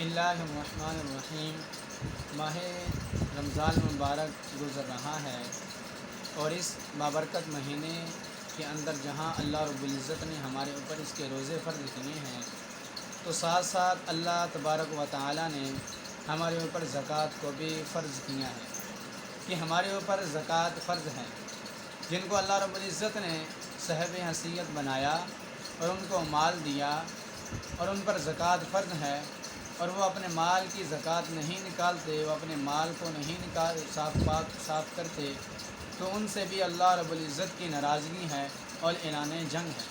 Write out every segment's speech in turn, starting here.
اللہ الرحمن الرحیم۔ ماہ رمضان مبارک گزر رہا ہے اور اس بابرکت مہینے کے اندر جہاں اللہ رب العزت نے ہمارے اوپر اس کے روزے فرض کیے ہیں، تو ساتھ ساتھ اللہ تبارک و تعالی نے ہمارے اوپر زکوٰۃ کو بھی فرض کیا ہے کہ ہمارے اوپر زکوٰۃ فرض ہے۔ جن کو اللہ رب العزت نے صاحب حیثیت بنایا اور ان کو مال دیا اور ان پر زکوٰۃ فرض ہے، اور وہ اپنے مال کی زکوٰۃ نہیں نکالتے، وہ اپنے مال کو نہیں صاف کرتے، تو ان سے بھی اللہ رب العزت کی ناراضگی ہے اور اعلان جنگ ہے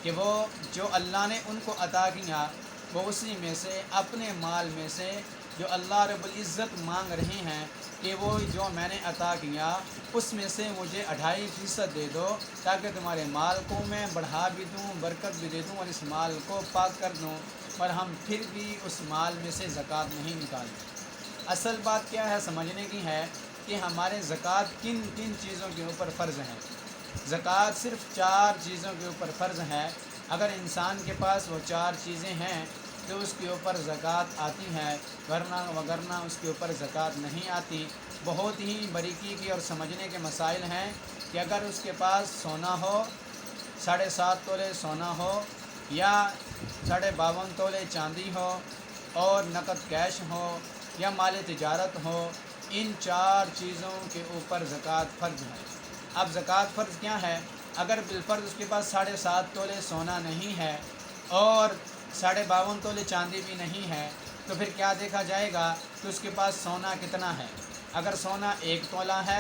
کہ وہ جو اللہ نے ان کو عطا کیا وہ اسی میں سے اپنے مال میں سے جو اللہ رب العزت مانگ رہے ہیں کہ وہ جو میں نے عطا کیا اس میں سے مجھے 2.5% دے دو، تاکہ تمہارے مال کو میں بڑھا بھی دوں، برکت بھی دے دوں اور اس مال کو پاک کر دوں، پر ہم پھر بھی اس مال میں سے زکوٰۃ نہیں نکالتے۔ اصل بات کیا ہے سمجھنے کی ہے کہ ہمارے زکوٰۃ کن کن چیزوں کے اوپر فرض ہے۔ زکوٰۃ صرف 4 چیزوں کے اوپر فرض ہے۔ اگر انسان کے پاس وہ 4 چیزیں ہیں تو اس کے اوپر زکوٰۃ آتی ہے، وگرنہ اس کے اوپر زکوٰۃ نہیں آتی۔ بہت ہی باریکی کی اور سمجھنے کے مسائل ہیں کہ اگر اس کے پاس سونا ہو، 7.5 تولے سونا ہو یا 52.5 تولے چاندی ہو اور نقد کیش ہو یا مال تجارت ہو، ان 4 چیزوں کے اوپر زکوٰۃ فرض ہے۔ اب زکوٰۃ فرض کیا ہے؟ اگر بالفرض اس کے پاس 7.5 تولے سونا نہیں ہے اور 52.5 تولے چاندی بھی نہیں ہے، تو پھر کیا دیکھا جائے گا کہ اس کے پاس سونا کتنا ہے۔ اگر سونا 1 تولہ ہے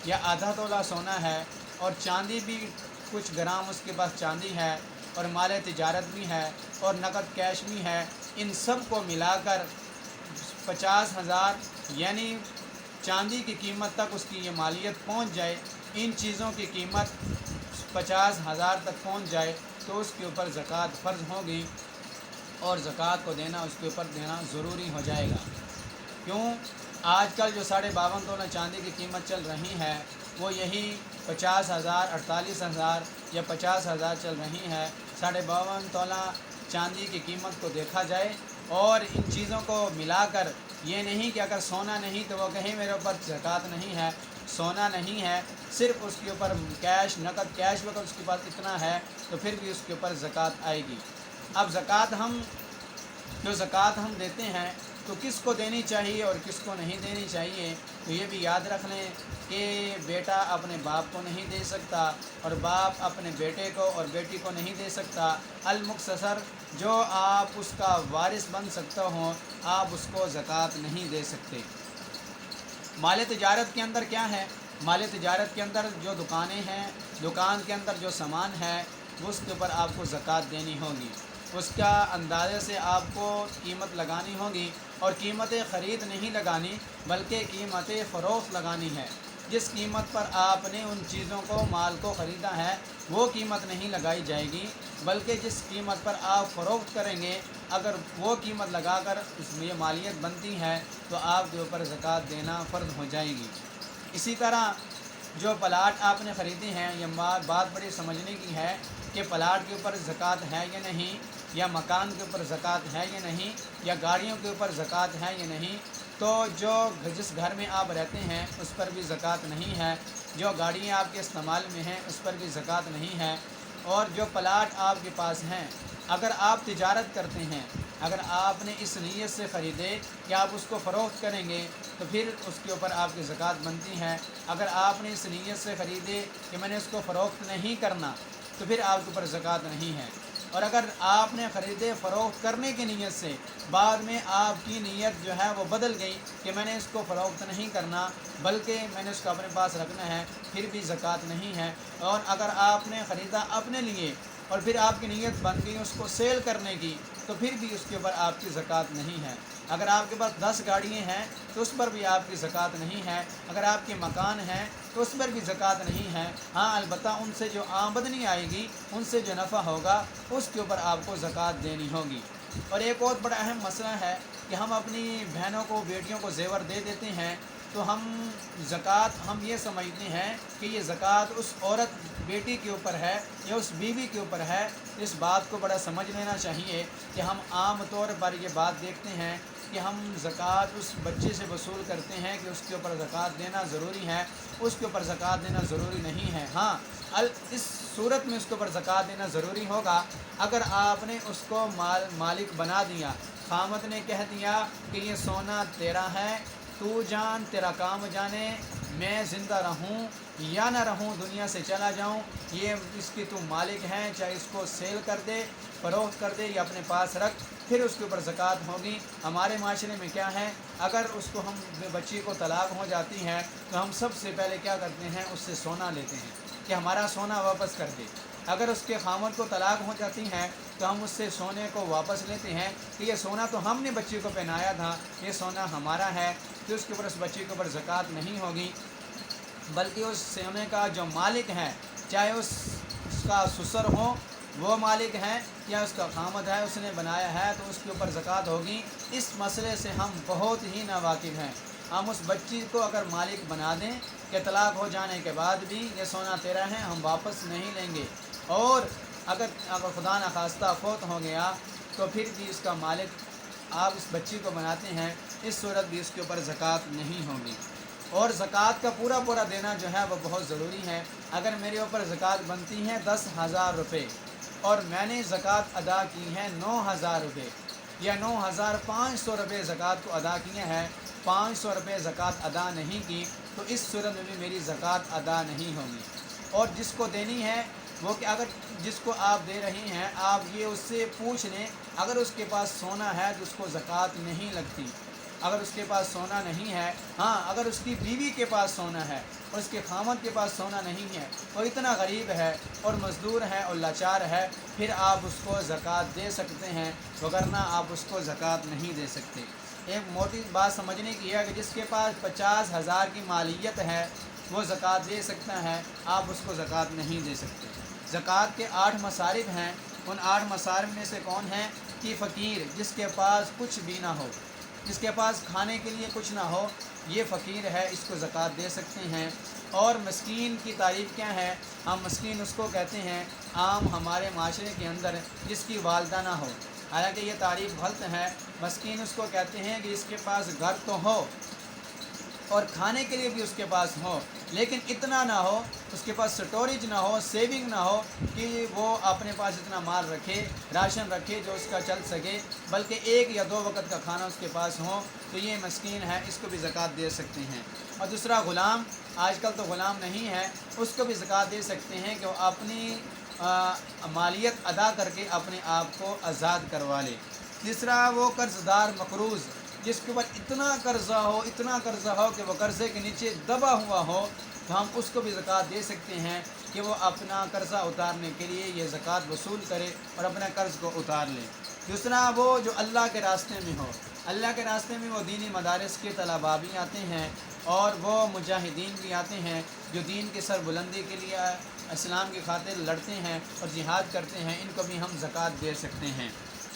یا آدھا تولہ سونا ہے اور چاندی بھی کچھ گرام اس کے پاس چاندی ہے اور مال تجارت بھی ہے اور نقد کیش بھی ہے، ان سب کو ملا کر 50,000 یعنی چاندی کی قیمت تک اس کی یہ مالیت پہنچ جائے، ان چیزوں کی قیمت 50,000 تک پہنچ جائے تو اس کے اوپر زکوٰۃ فرض ہوگی اور زکوٰۃ کو دینا اس کے اوپر دینا ضروری ہو جائے گا۔ کیوں؟ آج کل جو 52.5 تولہ چاندی کی قیمت چل رہی ہے وہ یہی 50,000 48,000 یا 50,000 چل رہی ہے۔ 52.5 تولہ چاندی کی قیمت کو دیکھا جائے اور ان چیزوں کو ملا کر، یہ نہیں کہ اگر سونا نہیں تو وہ کہیں میرے اوپر زکوٰۃ نہیں ہے، سونا نہیں ہے، صرف اس کے اوپر کیش نقد کیش اگر اس کے پاس اتنا ہے تو پھر بھی اس کے اوپر زکوٰۃ آئے گی۔ اب زکوٰۃ ہم دیتے ہیں تو کس کو دینی چاہیے اور کس کو نہیں دینی چاہیے، تو یہ بھی یاد رکھ لیں کہ بیٹا اپنے باپ کو نہیں دے سکتا اور باپ اپنے بیٹے کو اور بیٹی کو نہیں دے سکتا۔ المختصر جو آپ اس کا وارث بن سکتا ہوں آپ اس کو زکوٰۃ نہیں دے سکتے۔ مال تجارت کے اندر کیا ہے؟ مال تجارت کے اندر جو دکانیں ہیں، دکان کے اندر جو سامان ہے اس کے اوپر آپ کو زکوٰۃ دینی ہوگی، اس کا اندازے سے آپ کو قیمت لگانی ہوگی، اور قیمت خرید نہیں لگانی بلکہ قیمت فروخت لگانی ہے۔ جس قیمت پر آپ نے ان چیزوں کو مال کو خریدا ہے وہ قیمت نہیں لگائی جائے گی، بلکہ جس قیمت پر آپ فروخت کریں گے اگر وہ قیمت لگا کر اس میں مالیت بنتی ہے تو آپ کے اوپر زکوٰۃ دینا فرض ہو جائے گی۔ اسی طرح جو پلاٹ آپ نے خریدے ہیں، یہ بات بڑی سمجھنے کی ہے کہ پلاٹ کے اوپر زکوٰۃ ہے یا نہیں، یا مکان کے اوپر زکوٰۃ ہے یا نہیں، یا گاڑیوں کے اوپر زکوٰۃ ہے یا نہیں۔ تو جس گھر میں آپ رہتے ہیں اس پر بھی زکوٰۃ نہیں ہے، جو گاڑیاں آپ کے استعمال میں ہیں اس پر بھی زکوٰۃ نہیں ہے، اور جو پلاٹ آپ کے پاس ہیں اگر آپ تجارت کرتے ہیں، اگر آپ نے اس نیت سے خریدے کہ آپ اس کو فروخت کریں گے تو پھر اس کے اوپر آپ کی زکوٰۃ بنتی ہے۔ اگر آپ نے اس نیت سے خریدے کہ میں نے اس کو فروخت نہیں کرنا تو پھر آپ کے اوپر زکوٰۃ نہیں ہے۔ اور اگر آپ نے خریدے فروخت کرنے کی نیت سے، بعد میں آپ کی نیت جو ہے وہ بدل گئی کہ میں نے اس کو فروخت نہیں کرنا بلکہ میں نے اس کو اپنے پاس رکھنا ہے، پھر بھی زکوٰۃ نہیں ہے۔ اور اگر آپ نے خریدا اپنے لیے اور پھر آپ کی نیت بن گئی اس کو سیل کرنے کی تو پھر بھی اس کے اوپر آپ کی زکوٰۃ نہیں ہے۔ اگر آپ کے پاس 10 گاڑیاں ہیں تو اس پر بھی آپ کی زکوٰۃ نہیں ہے۔ اگر آپ کے مکان ہیں تو اس پر بھی زکوٰۃ نہیں ہے۔ ہاں البتہ ان سے جو آمدنی آئے گی، ان سے جو نفع ہوگا اس کے اوپر آپ کو زکوٰۃ دینی ہوگی۔ اور ایک اور بڑا اہم مسئلہ ہے کہ ہم اپنی بہنوں کو بیٹیوں کو زیور دے دیتے ہیں تو ہم یہ سمجھتے ہیں کہ یہ زکوٰۃ اس عورت بیٹی کے اوپر ہے یا اس بیوی کے اوپر ہے۔ اس بات کو بڑا سمجھ لینا چاہیے کہ ہم عام طور پر یہ بات دیکھتے ہیں کہ ہم زکوٰۃ اس بچے سے وصول کرتے ہیں کہ اس کے اوپر زکوٰۃ دینا ضروری ہے، اس کے اوپر زکوٰۃ دینا ضروری نہیں ہے۔ ہاں اس صورت میں اس کے اوپر زکوٰۃ دینا ضروری ہوگا اگر آپ نے اس کو مالک بنا دیا، خامد نے کہہ دیا کہ یہ سونا تیرا ہے، تو جان تیرا کام جانے، میں زندہ رہوں یا نہ رہوں، دنیا سے چلا جاؤں، یہ اس کی تو مالک ہے، چاہے اس کو سیل کر دے، فروخت کر دے یا اپنے پاس رکھ، پھر اس کے اوپر زکوٰۃ ہوگی۔ ہمارے معاشرے میں کیا ہے، اگر اس کو ہم بچی کو طلاق ہو جاتی ہے تو ہم سب سے پہلے کیا کرتے ہیں، اس سے سونا لیتے ہیں کہ ہمارا سونا واپس کر دے۔ اگر اس کے خامد کو طلاق ہو جاتی ہے تو ہم اس سے سونے کو واپس لیتے ہیں کہ یہ سونا تو ہم نے بچی کو پہنایا تھا، یہ سونا ہمارا ہے، تو اس کے اوپر اس بچی کے اوپر زکوٰۃ نہیں ہوگی، بلکہ اس سونے کا جو مالک ہے، چاہے اس کا سسر ہو وہ مالک ہے یا اس کا خامد ہے، اس نے بنایا ہے، تو اس کے اوپر زکوٰۃ ہوگی۔ اس مسئلے سے ہم بہت ہی ناواقف ہیں۔ ہم اس بچی کو اگر مالک بنا دیں کہ طلاق ہو جانے کے بعد بھی یہ سونا تیرا ہے، ہم واپس نہیں لیں گے، اور اگر خدا نخواستہ فوت ہو گیا تو پھر بھی اس کا مالک آپ اس بچی کو بناتے ہیں، اس صورت بھی اس کے اوپر زکوٰۃ نہیں ہوگی۔ اور زکوٰۃ کا پورا دینا جو ہے وہ بہت ضروری ہے۔ اگر میرے اوپر زکوٰۃ بنتی ہے 10,000 روپے اور میں نے زکوٰۃ ادا کی ہے 9,000 روپے یا 9,500 روپے زکوٰۃ کو ادا کیے ہیں، 500 روپے زکوٰۃ ادا نہیں کی، تو اس صورت میں بھی میری زکوٰۃ ادا نہیں ہوگی۔ اور جس کو دینی ہے وہ کہ اگر جس کو آپ دے رہی ہیں، آپ یہ اس سے پوچھ لیں، اگر اس کے پاس سونا ہے تو اس کو زکوٰۃ نہیں لگتی۔ اگر اس کے پاس سونا نہیں ہے، ہاں اگر اس کی بیوی کے پاس سونا ہے اور اس کے خامد کے پاس سونا نہیں ہے، وہ اتنا غریب ہے اور مزدور ہے اور لاچار ہے، پھر آپ اس کو زکوٰۃ دے سکتے ہیں، وگرنہ آپ اس کو زکوٰۃ نہیں دے سکتے۔ ایک موٹی بات سمجھنے کی ہے کہ جس کے پاس 50,000 کی مالیت ہے وہ زکوٰۃ دے سکتا ہے، آپ اس کو زکوٰۃ نہیں دے سکتے۔ زکوٰۃ کے 8 مصارف ہیں، ان 8 مصارف میں سے کون ہیں کہ فقیر، جس کے پاس کچھ بھی نہ ہو، جس کے پاس کھانے کے لیے کچھ نہ ہو، یہ فقیر ہے، اس کو زکوٰۃ دے سکتے ہیں۔ اور مسکین کی تعریف کیا ہے، ہم مسکین اس کو کہتے ہیں عام ہمارے معاشرے کے اندر جس کی والدہ نہ ہو، حالانکہ یہ تعریف غلط ہے۔ مسکین اس کو کہتے ہیں کہ جس کے پاس گھر تو ہو اور کھانے کے لیے بھی اس کے پاس ہو، لیکن اتنا نہ ہو، اس کے پاس سٹوریج نہ ہو، سیونگ نہ ہو کہ وہ اپنے پاس اتنا مال رکھے، راشن رکھے جو اس کا چل سکے، بلکہ 1 یا 2 وقت کا کھانا اس کے پاس ہو، تو یہ مسکین ہے، اس کو بھی زکوٰۃ دے سکتے ہیں۔ اور دوسرا غلام، آج کل تو غلام نہیں ہے، اس کو بھی زکوٰۃ دے سکتے ہیں کہ وہ اپنی مالیت ادا کر کے اپنے آپ کو آزاد کروا لے۔ تیسرا وہ قرض دار مقروض، جس کے اوپر اتنا قرضہ ہو کہ وہ قرضے کے نیچے دبا ہوا ہو، تو ہم اس کو بھی زکوٰۃ دے سکتے ہیں کہ وہ اپنا قرضہ اتارنے کے لیے یہ زکوٰۃ وصول کرے اور اپنا قرض کو اتار لے۔ دوسرا وہ جو اللہ کے راستے میں ہو، اللہ کے راستے میں وہ دینی مدارس کے طلباء بھی آتے ہیں اور وہ مجاہدین بھی آتے ہیں جو دین کی سربلندی کے لیے اسلام کی خاطر لڑتے ہیں اور جہاد کرتے ہیں، ان کو بھی ہم زکوٰۃ دے سکتے ہیں۔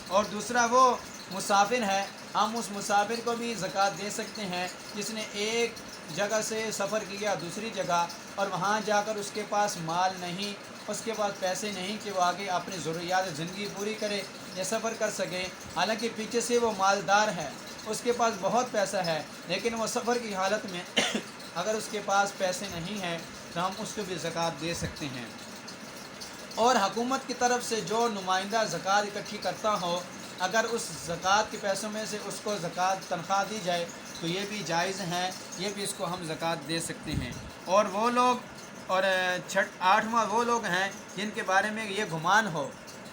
اور دوسرا وہ مسافر ہے، ہم اس مسافر کو بھی زکوٰۃ دے سکتے ہیں جس نے ایک جگہ سے سفر کیا دوسری جگہ اور وہاں جا کر اس کے پاس مال نہیں، اس کے پاس پیسے نہیں کہ وہ آگے اپنی ضروریات زندگی پوری کرے یا سفر کر سکے، حالانکہ پیچھے سے وہ مالدار ہے، اس کے پاس بہت پیسہ ہے، لیکن وہ سفر کی حالت میں اگر اس کے پاس پیسے نہیں ہیں تو ہم اس کو بھی زکوٰۃ دے سکتے ہیں۔ اور حکومت کی طرف سے جو نمائندہ زکوٰۃ اکٹھی کرتا ہو، اگر اس زکوٰۃ کے پیسوں میں سے اس کو زکوٰۃ تنخواہ دی جائے تو یہ بھی جائز ہے، یہ بھی اس کو ہم زکوٰۃ دے سکتے ہیں۔ اور وہ لوگ، اور 8واں وہ لوگ ہیں جن کے بارے میں یہ گمان ہو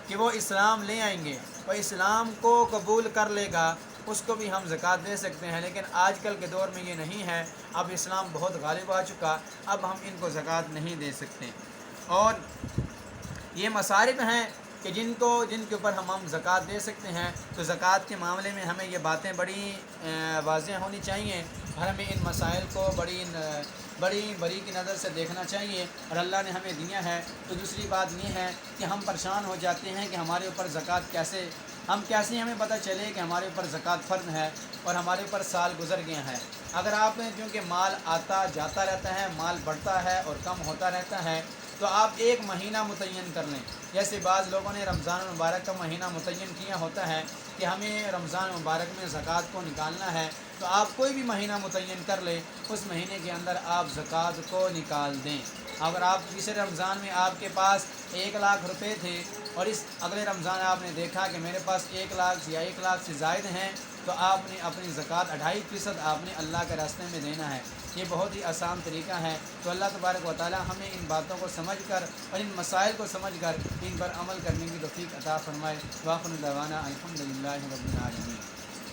کہ وہ اسلام لے آئیں گے، وہ اسلام کو قبول کر لے گا، اس کو بھی ہم زکوٰۃ دے سکتے ہیں، لیکن آج کل کے دور میں یہ نہیں ہے، اب اسلام بہت غالب آ چکا، اب ہم ان کو زکوٰۃ نہیں دے سکتے۔ اور یہ مصارف ہیں کہ جن کے اوپر ہم زکوٰۃ دے سکتے ہیں، تو زکوٰۃ کے معاملے میں ہمیں یہ باتیں بڑی واضح ہونی چاہیے اور ہمیں ان مسائل کو بڑی بری کی نظر سے دیکھنا چاہیے، اور اللہ نے ہمیں دیا ہے۔ تو دوسری بات یہ ہے کہ ہم پریشان ہو جاتے ہیں کہ ہمارے اوپر زکوٰۃ کیسے ہمیں پتہ چلے کہ ہمارے اوپر زکوٰۃ فرض ہے اور ہمارے اوپر سال گزر گیا ہے۔ اگر آپ نے چونکہ مال آتا جاتا رہتا ہے، مال بڑھتا ہے اور کم ہوتا رہتا ہے، تو آپ 1 مہینہ متعین کر لیں۔ جیسے بعض لوگوں نے رمضان المبارک کا مہینہ متعین کیا ہوتا ہے کہ ہمیں رمضان مبارک میں زکوٰۃ کو نکالنا ہے، تو آپ کوئی بھی مہینہ متعین کر لیں، اس مہینے کے اندر آپ زکوٰۃ کو نکال دیں۔ اگر آپ پچھلے رمضان میں آپ کے پاس 1,00,000 روپے تھے اور اس اگلے رمضان آپ نے دیکھا کہ میرے پاس 1,00,000 یا 1,00,000 سے زائد ہیں، تو آپ نے اپنی زکوٰۃ 2.5% آپ نے اللہ کے راستے میں دینا ہے۔ یہ بہت ہی آسان طریقہ ہے۔ تو اللہ تبارک و تعالی ہمیں ان باتوں کو سمجھ کر اور ان مسائل کو سمجھ کر ان پر عمل کرنے کی توفیق عطا فرمائے۔ وآخر دعوانا الحمدللہ رب العالمین۔